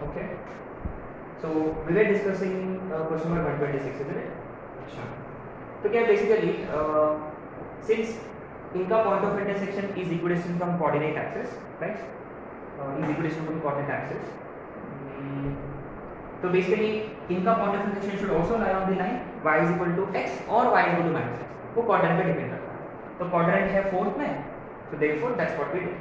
Okay. So we were discussing question number 126, isn't it? अच्छा. तो क्या basically since इनका point of intersection is equidistant from coordinate axis, right? Is equidistant from coordinate axis. तो basically इनका point of intersection should also lie on the line y is equal to x or y is equal to minus x. वो quadrant पे depend करता है. तो quadrant है fourth में, so therefore that's what we did.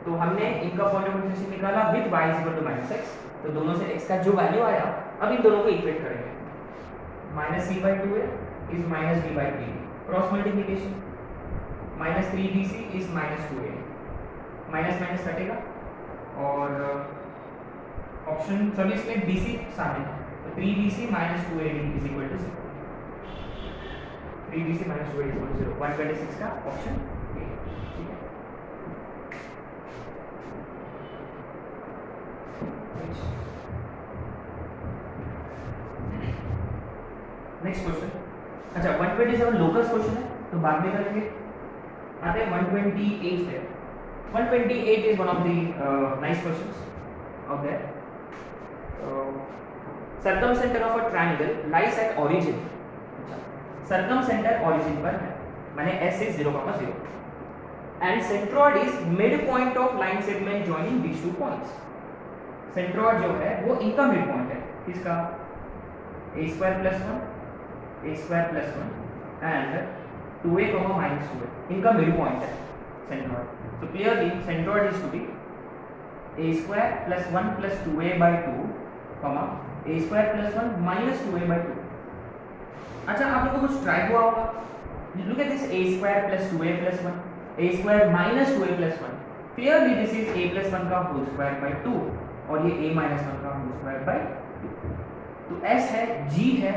तो हमने इनका point of intersection निकाला with y is equal to minus x. तो दोनों से x का जो वैल्यू आया अब इन दोनों को इक्वेट करेंगे. Minus c by 2a is minus b by 3, cross multiplication. Minus 3bc is minus 2a, minus minus कटेगा और ऑप्शन सभी इसमें bc सामने है, तो 3bc minus 2ad is equal to 0. 3bc minus 2ad is equal to 0. 126 का option A. ठीक है. Next question. अच्छा 127 लोकस क्वेश्चन है तो बाद में करेंगे. आते हैं 128 पे. 128 is one of the nice questions out there. Circumcentre of a triangle lies at origin. Circumcentre origin पर है, माने s is 0,0 and centroid is mid point of line segment joining these two points. Centroid जो है वो इनका mid point है. किसका? a square plus 1 a square plus 1 and 2a minus 2a इनका मिड पॉइंट है सेंट्रोइड. तो clearly centroid is to be a square plus 1 plus 2a by 2 a square plus 1 minus 2a by 2. अच्छा आप लोगों को कुछ ट्राई हुआ होगा. Look at this a square plus 2a plus 1 a square minus 2a plus 1. Clearly this is a plus 1 का whole square by 2 और ये a माइनस 1 का होल स्क्वायर by 2. तो s है, g है.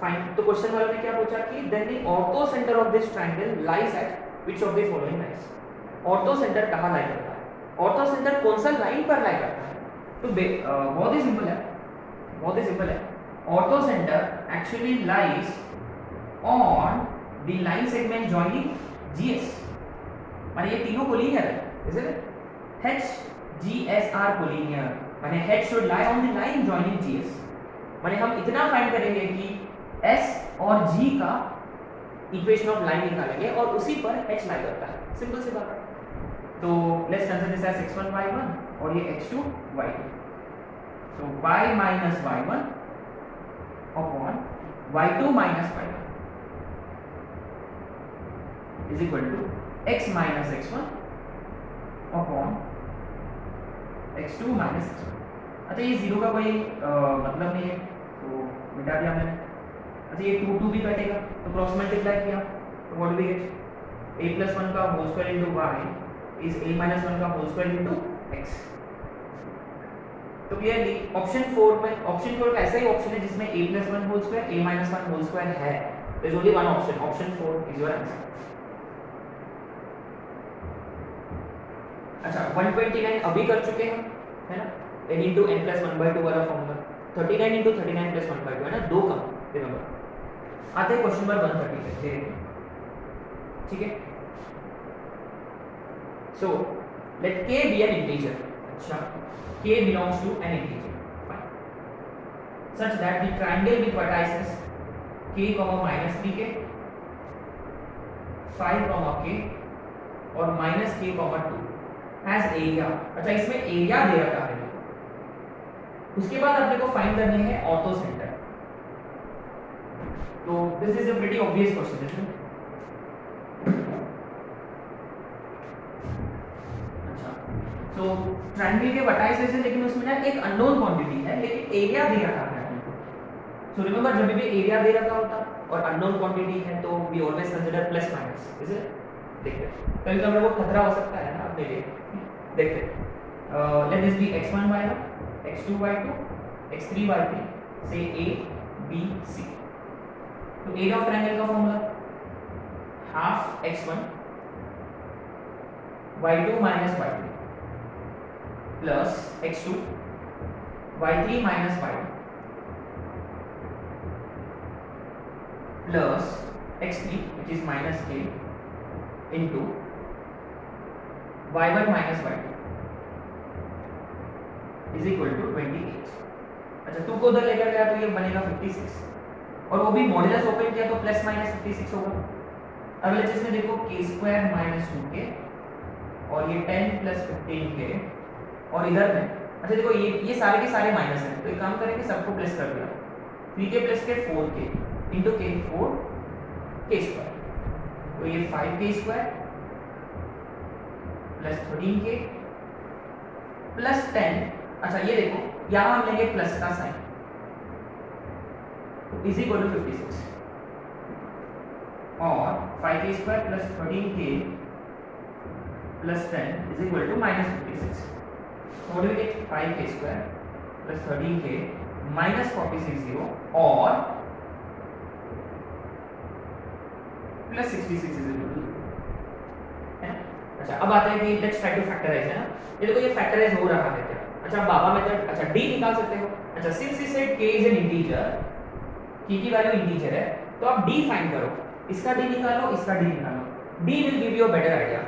फाइन. तो क्वेश्चन वाले ने क्या पूछा कि then the orthocentre of this triangle lies at which of the following lines. Orthocentre कहां लाई करता है? ऑर्थो सेंटर कौन सा लाइन पर लाई करता है? तो बहुत ही सिंपल है, बहुत ही सिंपल है. Ortho centre actually lies on the line segment joining GS. माने ये तीनों कोलिनियर है, is it? h g s r collinear, माने h should lie on the line joining GS. माने हम इतना फाइंड करेंगे कि S और G का इक्वेशन ऑफ लाइन निकालेंगे और उसी पर H लाई करता है. सिंपल सी बात है. तो let's consider this as x1 y1 और ये x2 y2. So y minus y1 upon y2 minus y1 is equal to x minus x1 upon x2 minus x1. अच्छा ये जीरो का कोई मतलब नहीं है तो मिटा दिया मैंने. अच्छा ये 2 भी कटेगा तो क्रॉस मल्टीप्लाई किया तो what we get? a plus 1 का whole square into y is a minus 1 का होल स्क्वायर इनटू x. तो क्लियरली ऑप्शन 4 में, ऑप्शन 4 का ऐसा ही ऑप्शन है जिसमें a plus 1 whole square a minus 1 whole square है. There is only one option. Option 4 is your answer. अच्छा 129 अभी कर चुके हैं है ना. n into n plus 1 by 2 वाला फॉर्मूला. 39 into 39 plus 1 by 2 है ना, 2 कम. रिमेंबर. आते हैं क्वेश्चन नंबर 130 पे. ठीक है. So let k be an integer. अच्छा k belongs to an integer. Fine. Such that the triangle with vertices k, minus 3k, 5, k और minus k, 2 has area. अच्छा इसमें एरिया दे रखा है. उसके बाद अपने को फाइंड करनी है ऑर्थो सेंटर. तो this is a pretty obvious question, इसमें. अच्छा सो ट्रायंगल के वर्टाइसेस है लेकिन उसमें ना एक अननोन क्वांटिटी है लेकिन एरिया दे रखा है अपने को. सो रिमेंबर जब भी एरिया दे रखा होता और अननोन क्वांटिटी है तो we always consider plus minus. Is it? देखते हैं कभी कभी वो खतरा हो सकता है ना अपने लिए. देखते हैं. Let this B x1 y1 x2 y2 x3 y3 से a b c. तो एरिया ऑफ ट्रायंगल का formula half x1 y2 minus y3 plus x2 y3 minus y2 plus x3 which is minus k into y1 minus y2. Is equal to 28। अच्छा 2 को उधर लेकर गया तो ये बनेगा 56, और वो भी मॉड्यूलस ओपन किया तो प्लस माइनस 56 होगा। अगले चीज में देखो k स्क्वायर माइनस 2k, और ये 10 प्लस 15k, और इधर में अच्छा देखो ये सारे के सारे माइनस हैं, तो एक काम करेंगे सबको प्लस कर दिया, 3k प्लस के 4k into k 4k square, तो ये 5k square plus 13k plus 10। अच्छा ये देखो यहाँ हम लेंगे प्लस का साइन, तो इज इक्वल टू 56, और 5k square plus 13k plus 10 is equal to minus 56। So what do we get? 5k square plus 13k minus 46 0 और plus 66 is equal to, है ना? अच्छा अब आते हैं कि let's try to factorize, है ना? ये देखो ये factorize हो रहा है क्या? अच्छा बाबा मेथड, अच्छा d निकाल सकते हो। अच्छा since we said k is an integer, k की वैल्यू इंटीजर है, तो आप d फाइंड करो, इसका d निकालो, इसका d निकालो, d will give you a better idea।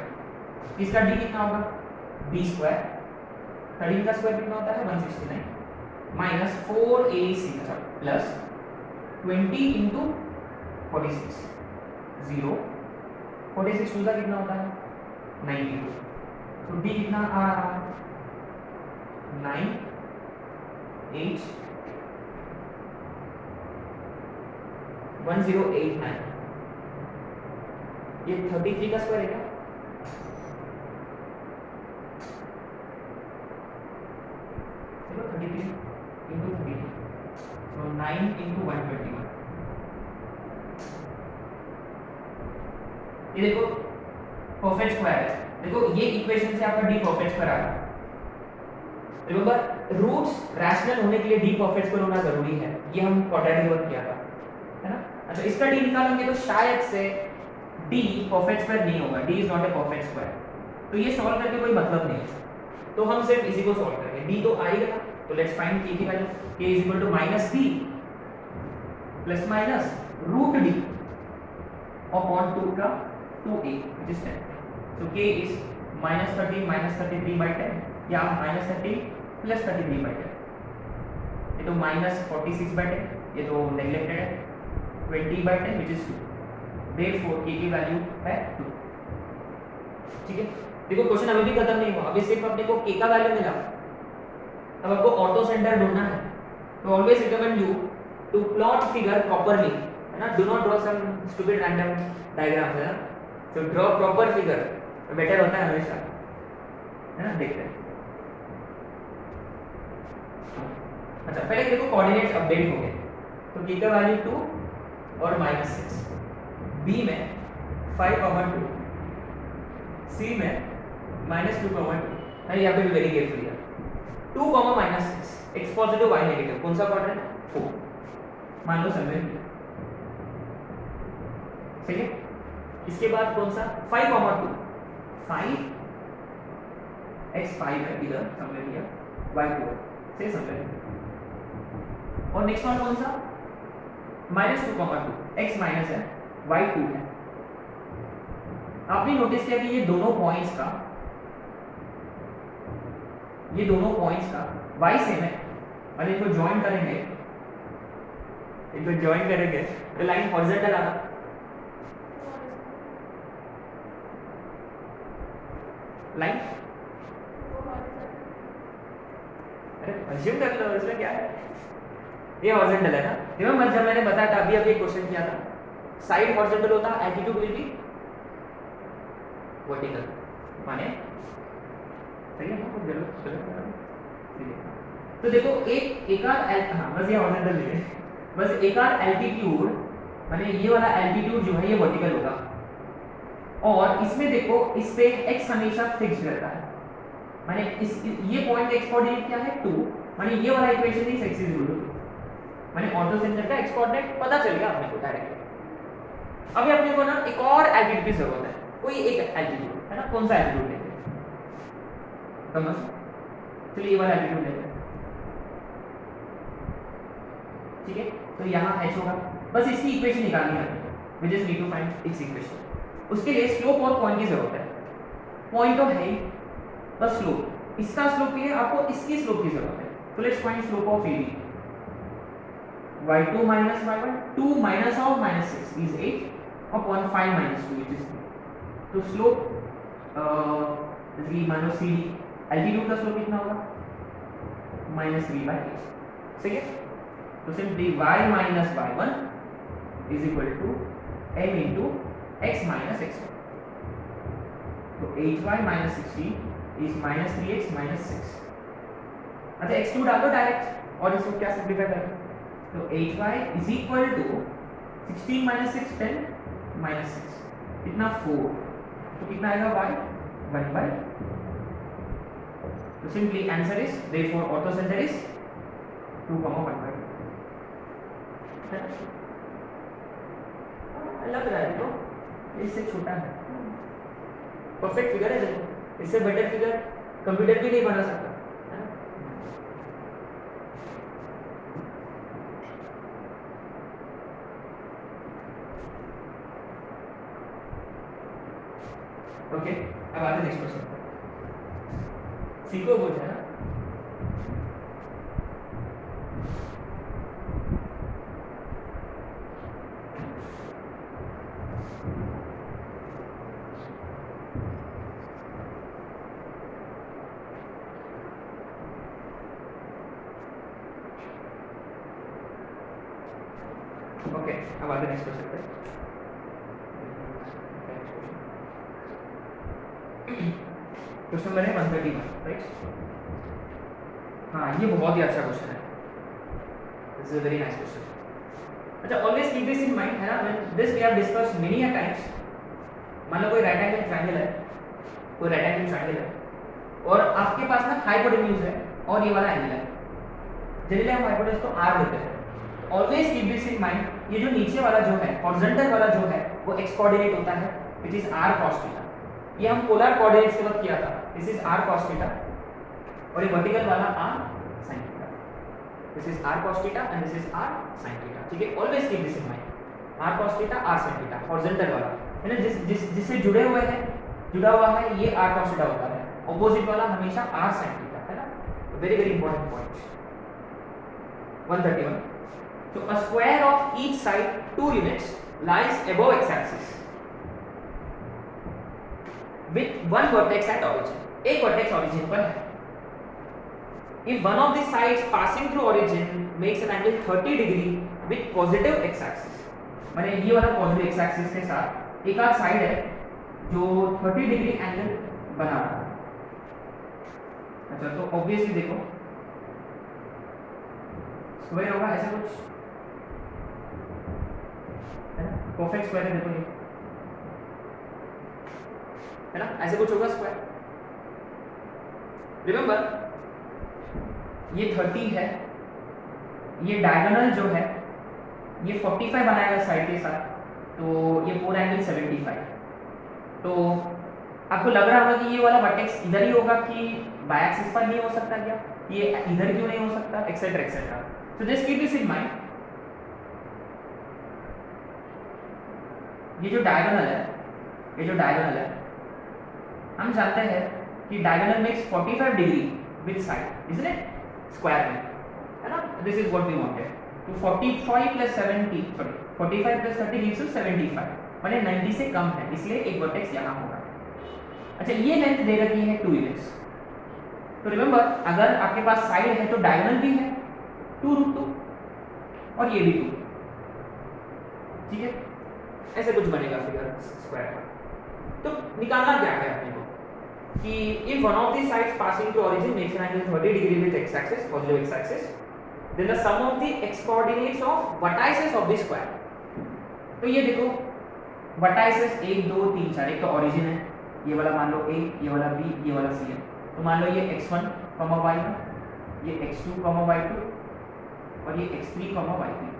इसका d कितना होगा? b स्क्वायर, 13 का स्क्वायर कितना होता है 169 minus 4ac plus 20 into 46 0, 46 to का कितना होता है 92, तो d कितना आ रहा है 9 8 1089, ये 33 का स्क्वायर है क्या? चलो 33 इंटू 33, तो 9 इंटू 121। ये देखो परफेक्ट स्क्वायर है, देखो ये इक्वेशन से आपका डी परफेक्ट स्क्वायर आ रहा है। रिमेंबर रूट्स रैशनल होने के लिए डी परफेक्ट स्क्वायर होना जरूरी है, ये हम क्वाड्रेटिक वर्क किया था, है ना? अच्छा इसका डी निकालेंगे तो शायद से डी परफेक्ट स्क्वायर नहीं होगा, D is not a perfect square, तो ये सॉल्व करके कोई मतलब नहीं है, तो हम सिर्फ इसी को सॉल्व करेंगे। डी तो आएगा, तो लेट्स फाइंड k की value, k is equal to minus d plus minus root d upon 2 का 2a which is 10, so k is minus 13 minus 33 by 10, या माइनस 13 प्लस 33 बाय 10, ये तो माइनस 46 बाय 10, ये तो नेग्लेक्टेड है, 20 by 10 which is 2, therefore k की value है 2। ठीक है, देखो क्वेश्चन अभी भी खत्म नहीं हुआ, अभी सिर्फ अपने को k का वैल्यू मिला, अब आपको ऑटो सेंटर ढूंढना है, तो always recommend you to plot figure properly, है ना? Do not draw some stupid random diagrams, है ना? तो ड्रॉ प्रॉपर फिगर बेटर होता है हमेशा, है ना? देखते हैं। अच्छा पहले देखो कोऑर्डिनेट्स अपडेट हो गए, तो k का वैल्यू 2 और -6, b में 5,2, c में -2,2, है यहाँ पे भी वेरी केयरफुल है, 2, -6, x पॉजिटिव y नेगेटिव, कौन सा क्वाड्रेंट? 4, मान लो समवेयर, ठीक है? इसके बाद कौन सा 5,2, 5 x 5 है इधर समवेयर लिया, y 4 से समवेयर, और नेक्स्ट वन कौन सा -2,2, x माइनस है y 2 है। आपने नोटिस किया कि ये दोनों पॉइंट्स का y सेम है, और इनको ज्वाइन करेंगे, तो लाइन हॉरिजॉन्टल आना, लाइन अरे अज्यूम कर लो, इसमें क्या है, ये हॉरिजॉन्टल है ना? रिमेंबर जब मैंने बताया था अभी एक क्वेश्चन किया था, साइड हॉरिजॉन्टल होता है, एल्टीट्यूड विल बी वर्टिकल, माने सही है ना? चलो तो देखो एक आर हाँ बस ये हॉरिजॉन्टल ले, बस एक आर एल्टीट्यूड, माने ये वाला एल्टीट्यूड जो है ये वर्टिकल होगा, और इसमें देखो इस पे x हमेशा फिक्स्ड रहता है, माने इस ये पॉइंट x कोऑर्डिनेट क्या है 2, माने ये वाला equation is x is equal to 2, माने ऑर्थो सेंटर का x कोऑर्डिनेट पता चल गया अपने को डायरेक्ट। अभी अपने को ना एक और एल्टीट्यूड की जरूरत है, कोई एक एल्टीट्यूड, है ना? कौन सा एल्टीट्यूड लेते हैं? समझ, चलिए ये वाला एल्टीट्यूड लेते हैं, ठीक है? तो यहाँ h होगा, बस इसकी इक्वेशन निकालनी है, we just need to find its equation. उसके लिए स्लोप और पॉइंट की जरूरत है, पॉइंट तो है ही, बस स्लोप, इसका स्लोप ये है, आपको इसकी स्लोप की जरूरत है। तो let's find slope of AB। y2 minus y1, 2 minus of minus 6 is 8 upon 5 minus 2 which is 3. तो स्लोप जैसे कि मानो CD एल्टीट्यूड का स्लोप कितना होगा -3/8, सही है। तो simply y minus y1 is equal to m into x minus x1. तो 8y minus 16 is -3x minus 6। अच्छा x2 डाल दो डायरेक्ट और इसको क्या सिंपलीफाई करें, तो 8y is equal to 16 minus 6 10 minus 6 कितना 4, तो कितना आएगा y 1/। तो simply answer is therefore ortho center is 2,1/2। लग रहा है तो इससे छोटा है, परफेक्ट फिगर है, देखो इससे बेटर फिगर कंप्यूटर भी नहीं बना सकता, है ना। ओके अब आते हैं नेक्स्ट क्वेश्चन। सीखो बोल है ना। ओके अब आते हैं नेक्स्ट क्वेश्चन पे। क्वेश्चन नंबर है 131, राइट। हाँ ये बहुत ही अच्छा क्वेश्चन है, this is a very nice question. अच्छा always keep this in mind, है ना, when this we have discussed many a times. मान लो कोई राइट एंगल ट्रायंगल है, कोई राइट एंगल ट्रायंगल है और आपके पास ना हाइपोटेन्यूज है और ये वाला एंगल है, जनरली हम हाइपोटेन्यूज को r लेते हैं। Always keep this in mind, ये जो नीचे वाला जो है हॉरिजॉन्टल वाला जो है वो x कोऑर्डिनेट होता है which is r cos theta. ये हम पोलर कोऑर्डिनेट्स के वक्त किया था, this is r cos theta और ये वर्टिकल वाला r sin theta. This is r cos theta and this is r sin theta, ठीक है। Always keep this in mind, r cos theta r sin theta horizontal वाला, है ना, जिससे जुड़ा हुआ है ये r cos थीटा होता है, ऑपोजिट वाला हमेशा r sin थीटा, है ना। Very very important point. 131, so a square of each side 2 units lies above x axis with one vertex at origin। एक वर्टेक्स origin पर है। if one of the sides passing through origin makes an angle 30 degree with positive x axis, माने ये वाला positive x axis के साथ एक आध साइड है जो 30 डिग्री एंगल बना रहा है। अच्छा तो ऑब्वियसली देखो स्क्वायर होगा ऐसा कुछ, है ना, परफेक्ट स्क्वायर है, देखो ये, है ना, ऐसे कुछ होगा स्क्वायर। रिमेंबर ये 30 है, ये डायगोनल जो है ये 45 बनाएगा साइड के साथ, तो ये पूरा एंगल 75। तो आपको लग रहा होगा कि ये वाला वर्टेक्स इधर ही होगा कि बाय एक्सिस पर नहीं हो सकता, क्या ये इधर क्यों नहीं हो सकता, etcetera etcetera. So just keep this in mind. ये जो डायगोनल है हम जानते हैं कि diagonal makes 45 degree with side, isn't it, square में, है ना। This is what we wanted. तो 45 + 30 गिव्स यू 75, माने 90 से कम है, इसलिए एक वर्टेक्स यहां होगा। अच्छा ये लेंथ दे रखी है 2 यूनिट्स। तो रिमेंबर अगर आपके पास साइड है तो डायगोनल भी है 2√2 और ये भी 2, ठीक है, ऐसे कुछ बनेगा फिगर स्क्वायर का। तो निकालना क्या है अपने को कि if one of the sides passing to origin makes an angle 30 degree with x axis, positive x axis, then the sum of the x coordinates of vertices of the square। तो ये देखो vertices 1 2 3 4, एक तो origin है, ये वाला मान लो a, ये वाला b, ये वाला c है। तो मान लो ये x1, y1, ये x2, y2 और ये x3, y3।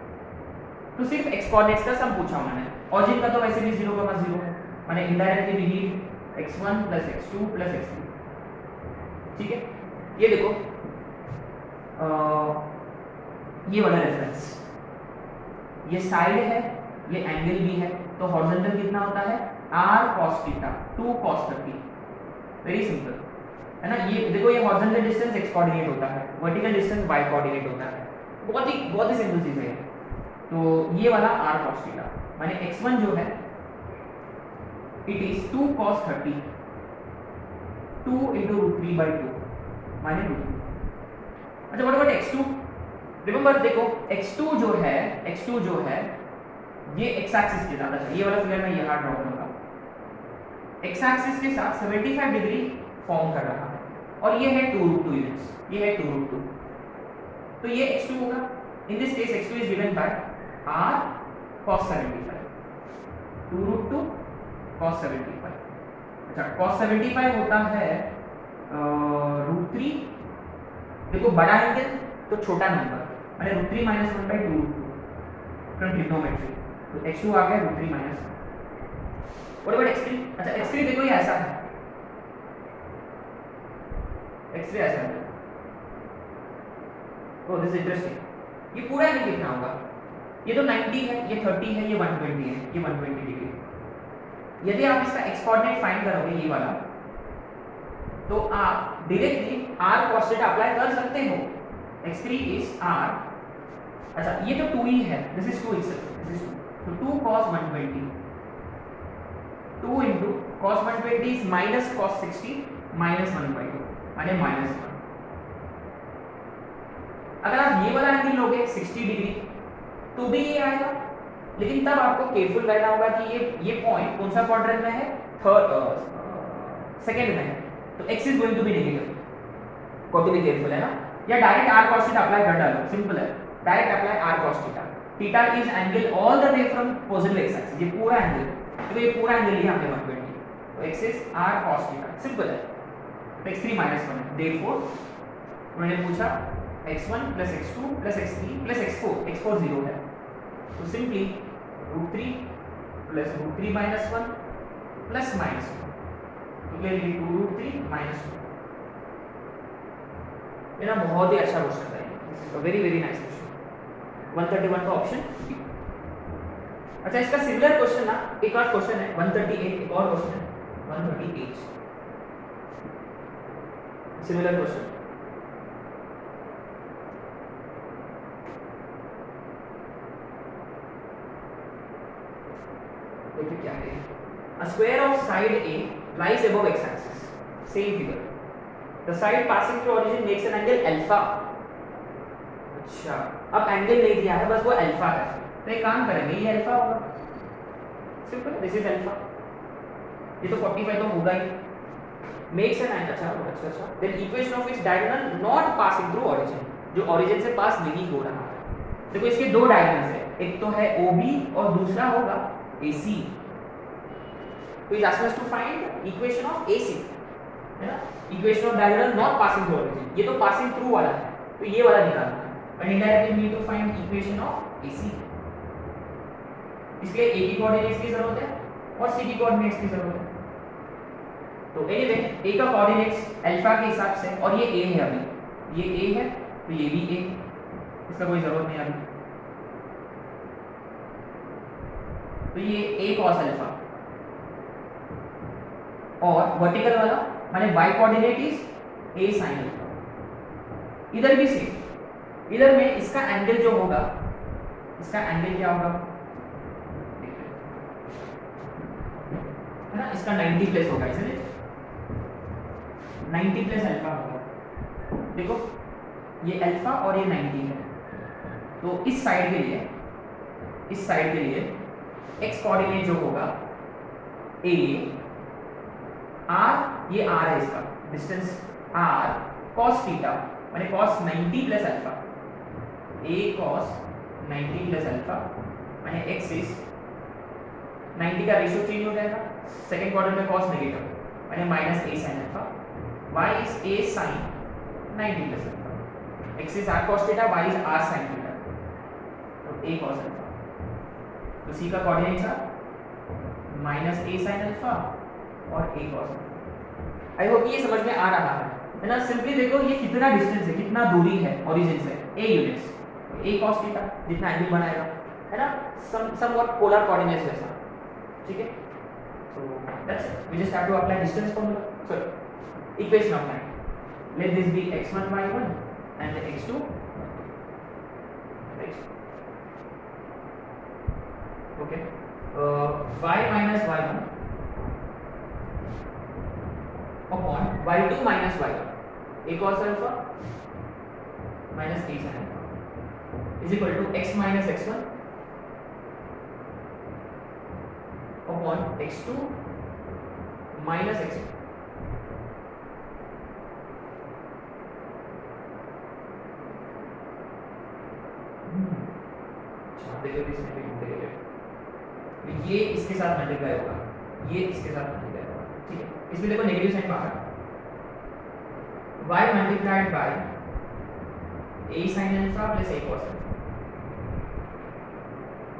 तो सिर्फ x कोऑर्डिनेट्स का सम पूछा उन्होंने, origin का तो वैसे भी 0, 0 है, माने indirectly we need x1 + x2 + x3, ठीक है। ये देखो ये वाला रेफरेंस, ये साइड है, ये एंगल भी है, तो हॉरिजॉन्टल कितना होता है r cos theta 2 cos 30, very simple, है ना। ये देखो ये हॉरिजॉन्टल डिस्टेंस x कोऑर्डिनेट होता है, वर्टिकल डिस्टेंस y कोऑर्डिनेट होता है। बहुत ही सिंपल चीज है। तो ये वाला r cos थीटा माने x1 जो है इट इज 2 cos 30 2 into √3/2 माने √2। अच्छा व्हाट अबाउट x2? रिमेंबर देखो x2 जो है ये x एक्सिस के साथ, अच्छा ये वाला फिगर मैं यहाँ ड्रॉ करूंगा, x एक्सिस के साथ 75 डिग्री फॉर्म कर रहा है और ये है 2√2 यूनिट्स, ये है 2√2। तो ये x2 होगा, in this case x2 is given by r cos 75 2√2 cos 75। अच्छा cos 75 होता है √3, देखो बड़ा एंगल तो छोटा नंबर माने √3 - 1/2 फ्रॉम ट्रिग्नोमेट्री, तो x2 आ गया √3 - 1। What about x3? अच्छा x3 देखो ये ऐसा है, x3 ऐसा है। Oh this is interesting. ये पूरा एंगल कितना होगा? ये तो 90 है, ये 30 है, ये 120 है, ये 120 डिग्री। यदि आप इसका x कोऑर्डिनेट फाइंड करोगे ये वाला, तो आप directly r cos theta apply कर सकते हो। x3 इज r, अच्छा ये तो 2 ही है, this is 2 itself, this is 2, तो 2 cos 120 2 into cos 120 is minus cos 60 minus 1/2 माने -1। अगर आप ये वाला एंगल लोगे 60 डिग्री तो भी ये आएगा, लेकिन तब आपको केयरफुल रहना होगा कि ये पॉइंट कौन सा क्वाड्रेंट में है, सेकंड में है, तो x is going to be negative, got to be careful, है ना। या direct r cos theta apply कर डालो, सिंपल है, direct apply r cos theta. Theta is angle all the way from positive x axis, ये पूरा angle, तो ये पूरा एंगल लिया हमने 120, तो x is r cos theta, simple है। तो x3 - 1 है, देयरफॉर उन्होंने पूछा x1 + x2 + x3 + x4 0 है, तो सिंपली √3 + √3 - 1 + -1, तो क्लियरली 2√3 - 2। ये ना बहुत ही अच्छा क्वेश्चन है, वेरी वेरी नाइस क्वेश्चन। 131 का ऑप्शन बी। अच्छा इसका सिमिलर क्वेश्चन ना एक और क्वेश्चन है 138, एक और क्वेश्चन है 138, सिमिलर क्वेश्चन। देखिए क्या है, a square of side A lies above x axis, same figure, the side passing through origin makes an angle alpha। अच्छा अब एंगल नहीं दिया है, बस वो अल्फा है, तो एक काम करेंगे ये अल्फा होगा, सिंपल, दिस इज अल्फा, ये तो 45 तो होगा ही, मेक्स एन एंगल, अच्छा then equation of its diagonal not passing through origin, जो ओरिजिन से पास नहीं हो रहा है। देखो इसके दो डायगोनल्स है, एक तो है OB और दूसरा होगा AC, तो is asked us to find equation of AC, है ना, equation of diagonal not passing through origin, ये तो पासिंग थ्रू वाला है, तो ये वाला निकालना है, और indirectly need to find equation of AC। इसलिए A की कोऑर्डिनेट्स की जरूरत है और C की कोऑर्डिनेट्स की जरूरत है। तो एनीवे A का कोऑर्डिनेट्स अल्फा के हिसाब से, और ये A है, अभी ये A है तो ये भी A, इसका कोई जरूरत नहीं अभी, तो ये A cos अल्फा, और वर्टिकल वाला माने y coordinate is A sin alpha. इधर भी सेम, इधर में इसका एंगल जो होगा, इसका एंगल क्या होगा, है ना, इसका 90 प्लस होगा, इसलिए 90 प्लस अल्फा होगा। देखो ये अल्फा और ये 90 है, तो इस साइड के लिए x कोऑर्डिनेट जो होगा A r, ये r है, इसका डिस्टेंस r cos थीटा माने cos 90 plus alpha, A cos 90 plus alpha माने x इज 90 का रेशियो चेंज हो जाएगा, सेकंड क्वाड्रेंट में cos नेगेटिव माने minus A sin alpha, y is A sin 90 plus alpha, x is r cos theta, y is r sin theta, तो A cos alpha, तो C का coordinate था minus A sin alpha और A cos alpha. I hope ये समझ में आ रहा है ना। सिंपली देखो ये कितना डिस्टेंस है, कितना दूरी है ओरिजिन से, A यूनिट्स, तो A cos थीटा जितना एंगल बनाएगा, है ना, समवॉट पोलर कोऑर्डिनेट्स जैसा, ठीक है। So that's it, we just have to apply distance formula, sorry equation of line. let this be x1 y1 and x2 x2. Okay, y minus y1 upon y2 minus y1 a cos alpha minus a sin alpha is equal to x minus x1 upon x2 minus x2. ये इसके साथ multiply होगा, ये इसके साथ multiply होगा, ठीक है। इसमें देखो नेगेटिव साइन बाहर, y multiplied by a sin alpha plus a cos alpha,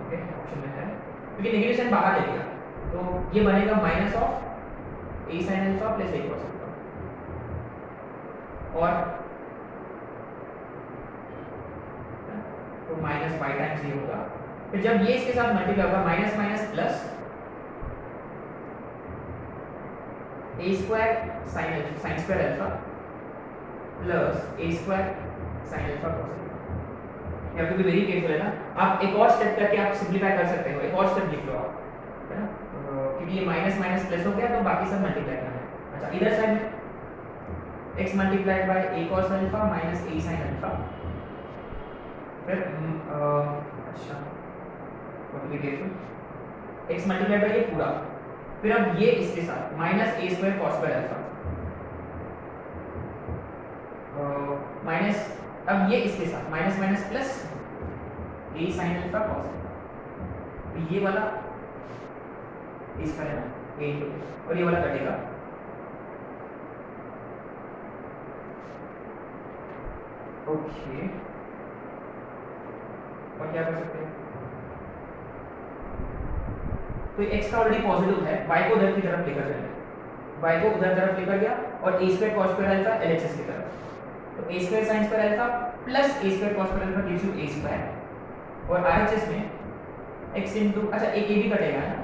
okay option में है, क्योंकि नेगेटिव साइन बाहर ले लिया तो ये बनेगा minus of a sin alpha plus a cos alpha, और तो माइनस y टाइम्स ये होगा। फिर जब ये इसके साथ मल्टीप्लाई होगा minus minus plus a square sin square alpha plus a square sin alpha cos alpha. You have to be very careful है ना, आप एक और स्टेप करके आप सिंपलीफाई कर सकते हो, एक और स्टेप लिख लो आप, है ना, क्योंकि ये माइनस माइनस प्लस हो गया तो बाकी सब मल्टीप्लाई करना है। अच्छा इधर साइड में x multiplied by a cos alpha minus a sin alpha, फिर अच्छा be careful, x multiplied by ये पूरा, फिर अब ये इसके साथ minus a square cos square alpha minus, अब ये इसके साथ minus minus plus a sin alpha cos alpha, ये वाला इसका है ना a इनटू, और ये वाला कटेगा, ओके। और क्या कर सकते हैं, तो x का ऑलरेडी पॉजिटिव है, y को उधर की तरफ लेकर चलें, y को उधर तरफ लेकर गया और a square cos square alpha LHS की तरफ, तो a square sin square alpha plus a square cos square alpha gives you a square, और RHS में x इनटू, अच्छा एक a भी कटेगा ना,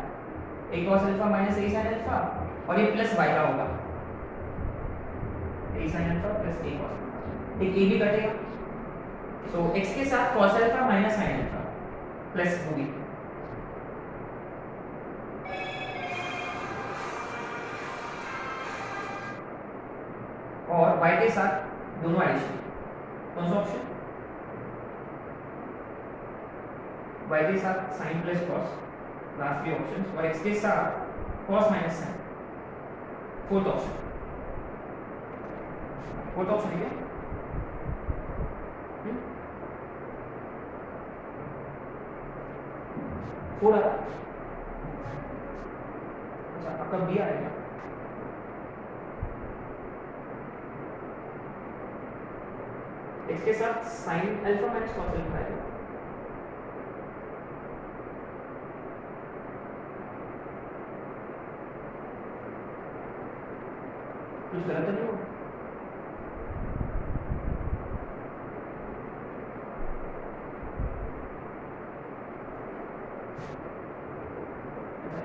a cos alpha minus a sin alpha, और ये प्लस y का होगा a sin alpha plus a cos alpha, एक a भी कटेगा, सो x के साथ cos alpha minus sin alpha plus होगी, और y के साथ दोनों एडिशन, कौन सा ऑप्शन, y के साथ sin प्लस cos, लास्ट भी ऑप्शन, और x के साथ cos minus sin, fourth option, fourth option है क्या, फोर आ, अच्छा आपका बी आएगा, इसके साथ sin alpha minus cos alpha आएगा, कुछ गलत नहीं होगा,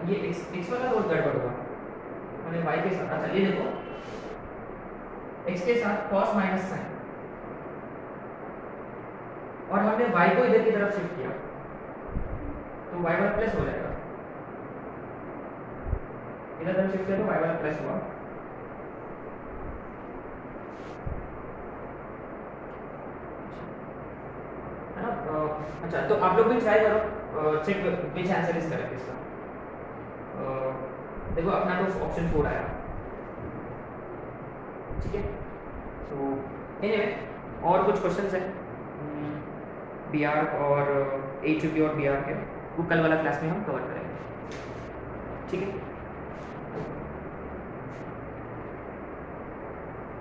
ये x वाला बहुत गड़बड़ होगा, मैंने y के साथ, अच्छा ये देखो x के साथ cos माइनस sin, और हमने y को इधर की तरफ शिफ्ट किया तो y वाला प्लस हो जाएगा, इधर तरफ शिफ्ट किया तो y वाला प्लस हुआ, है ना। अच्छा तो आप लोग भी ट्राई करो, check which answer is correct इसका, देखो अपना तो ऑप्शन 4 आया, ठीक है। तो एनीवे और कुछ क्वेश्चंस हैं BR और HUP और BR के, वो कल वाला क्लास में हम कवर करेंगे, ठीक है।